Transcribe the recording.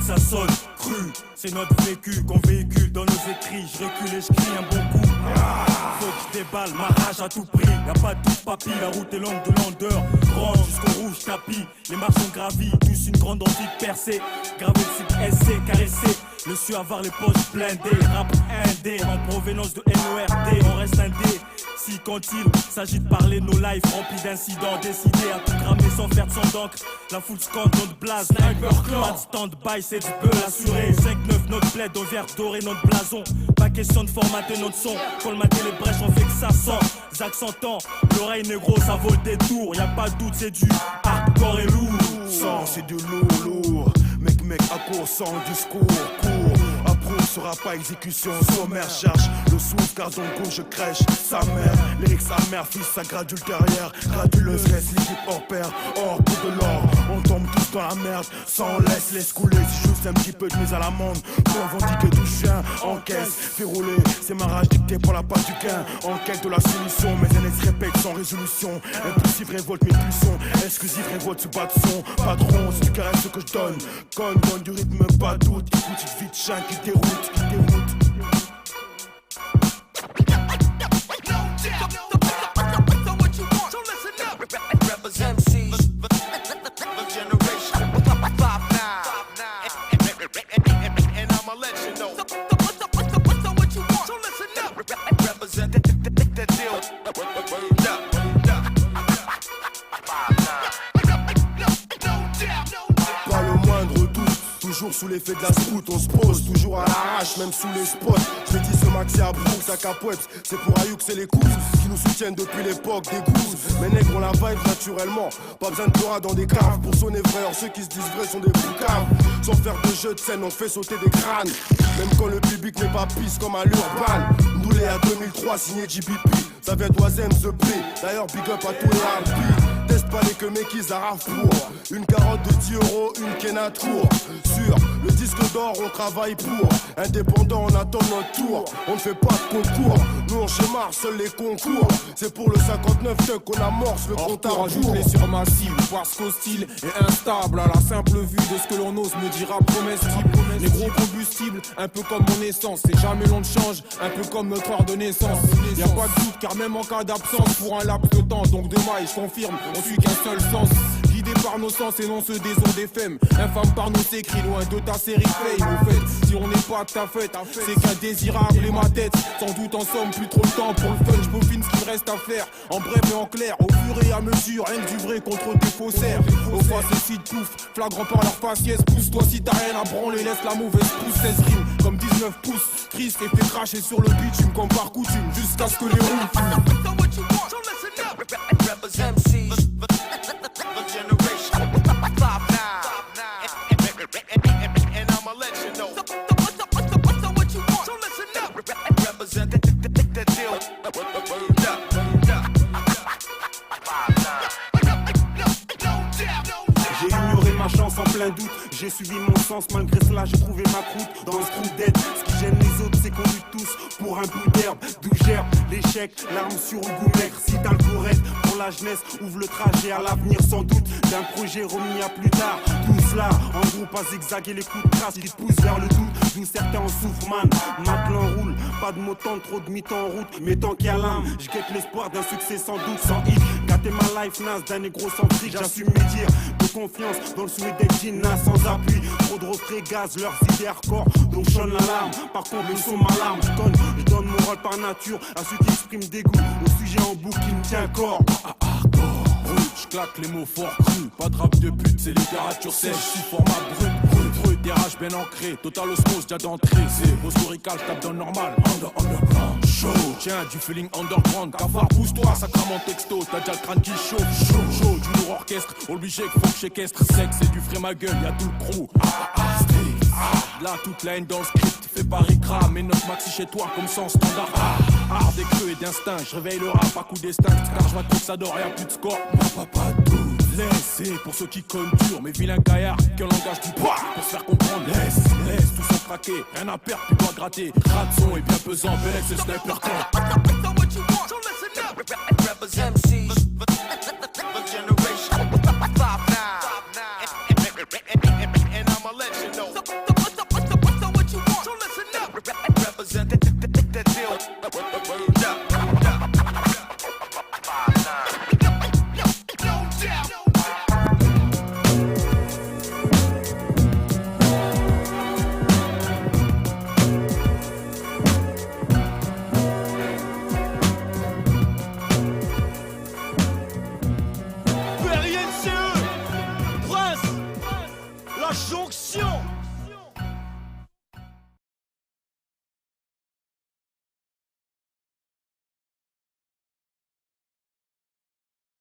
ça sonne cru. C'est notre vécu qu'on véhicule dans nos écrits. Je recule et je crie un bon coup. Faut que je déballe ma rage à tout prix. Y'a pas de doute papy, la route est longue de landeur. Grande jusqu'au rouge tapis. Les marches sont gravies, tous une grande envie de percer. Gravé le site SC, caressé. Le su avoir les poches blindées. Rap indé en provenance de NORD. On reste indé. Si quand il s'agit de parler nos lives remplis d'incidents, décidés à tout cramer sans faire de sang d'encre. La foule scande notre blaze, sniper clan. Pas de stand-by, c'est du beurre assuré. 5-9 notre bled, au vert doré notre blason. Pas question de formater notre son. Colmater les brèches, on fait que ça sent. Zach s'entend, l'oreille négro, ça vaut le détour. Y'a pas de doute, c'est du hardcore et lourd. Sang, c'est du lourd. Mec, à court, sans discours, court. Approuve sera pas exécution, sommaire. Cherche le souffle car dans le coup je crèche sa mère. Lyrique sa mère, fils, ça gradule derrière. Graduleuse, reste l'équipe hors pair, hors pour de l'or. On tombe tous dans la merde, sans laisse couler. Si juste un petit peu de mise à l'amende, pour revendiquer tout chien, encaisse, fait rouler. C'est ma rage dictée pour la part du gain. En quête de la solution, mes aînés se répètent sans résolution. Impulsive révolte, mes pulsions. Exclusive révolte, sous bas de son. Patron, si tu caresses ce que je donne. Donne du rythme, pas de doute. Écoute, vite, chien qui déroute, Toujours sous l'effet de la scout, on se pose, toujours à l'arrache, même sous les spots. Je dis ce maxi à Brooks, à Capouette, c'est pour Ayouk, c'est les coups qui nous soutiennent depuis l'époque des gousses. Mes nègres on la vibe naturellement, pas besoin de Torah dans des caves. Pour sonner vrai, or ceux qui se disent vrais sont des boucaves. Sans faire de jeu de scène, on fait sauter des crânes. Même quand le public n'est pas pisse comme à l'urban. Doulé à 2003, signé JBP, ça vient d'Oisem, The Play. D'ailleurs, big up à tous les harpies. Teste pas les que mes qu'ils arrachent pour une carotte de 10 €, une Kena Tour. Sur le disque d'or, on travaille pour. Indépendant, on attend notre tour. On ne fait pas de concours. Nous on schémarre, seuls les concours. C'est pour le 59 tuck qu'on amorce le compte à rebours. Les sur ma cible, parce qu'hostile et instable. À la simple vue de ce que l'on ose me dira promesse type. Les gros combustibles, un peu comme mon essence. C'est jamais long de change, un peu comme notre heure de naissance. Y'a pas de doute car même en cas d'absence pour un laps de temps. Donc demain, je confirme, on suit qu'un seul sens. Guidé par nos sens et non ceux des ondes FM. Infâme par nos écrits, loin de ta série fame. Au fait, si on n'est pas de ta fête, c'est qu'indésirable et ma tête. Sans doute en somme, plus trop le temps pour le fun. Je peaufine ce qu'il reste à faire. En bref et en clair, au fur et à mesure, rien que du vrai contre des faussaires. Au face et si pouf, flagrant par leur faciès. Pousse-toi si t'as rien à branler, laisse la mauvaise pousse. 16 rimes comme 19 pouces. Triste et fait cracher sur le bitume comme par coutume. Jusqu'à ce que les roues fument. J'ai ignoré ma chance en plein doute. J'ai suivi mon sens, malgré cela j'ai trouvé ma croûte. Dans ce trou d'aide, ce qui gêne les autres c'est qu'on lutte tous pour un bout d'herbe. D'où gerbe l'échec, l'arme sur le goût maigre. Si t'as le correct pour la jeunesse, ouvre le trajet à l'avenir sans doute. D'un projet remis à plus tard. Tout cela, en gros pas zigzaguer les coups de trace qui te poussent vers le doute. D'où certains en souffrent man, ma plan roule. Pas de motant, trop de mythes en route. Mais tant qu'il y a l'âme, je guette l'espoir d'un succès sans doute, sans hit. Gâter ma life naze d'un négro sans fric, j'assume mes dires. De confiance dans le souhait d'être Gina sans appui. Trop de refrains gaz, leurs idées hardcore. Donc sonne l'alarme, par contre le son m'alarme. Je donne mon rôle par nature à ceux qui expriment dégoût. Au sujet en boucle qui me tient corps. Je claque les mots forts crus, pas de rap de pute, c'est littérature sèche, je suis format brut, des rages bien ancrés, total osmose déjà d'entrée, c'est historical, je tape dans le normal, underground, chaud, tiens, du feeling underground, cafard, pousse-toi, sacrament texto, t'as déjà le crâne qui chauffe, chaud, du lourd orchestre, obligé qu'il faut que j'équestre, sexe, c'est du frais ma gueule, y'a tout le crew, là toute la haine dans le script, fais pas ricra, mais notre maxi chez toi comme ça en standard, art des creux et d'instinct, je réveille le rap à coup d'instinct, car je vois trop que ça dort, y'a plus de score, papa tout. Laissez pour ceux qui collent dur, mes vilains gaillards qui ont langage du poids pour se faire comprendre. Laisse, tout sans craquer, rien à perdre, plus doit gratter. Rat son est bien pesant, Belex c'est sniper con. And I'ma let you know. jonction.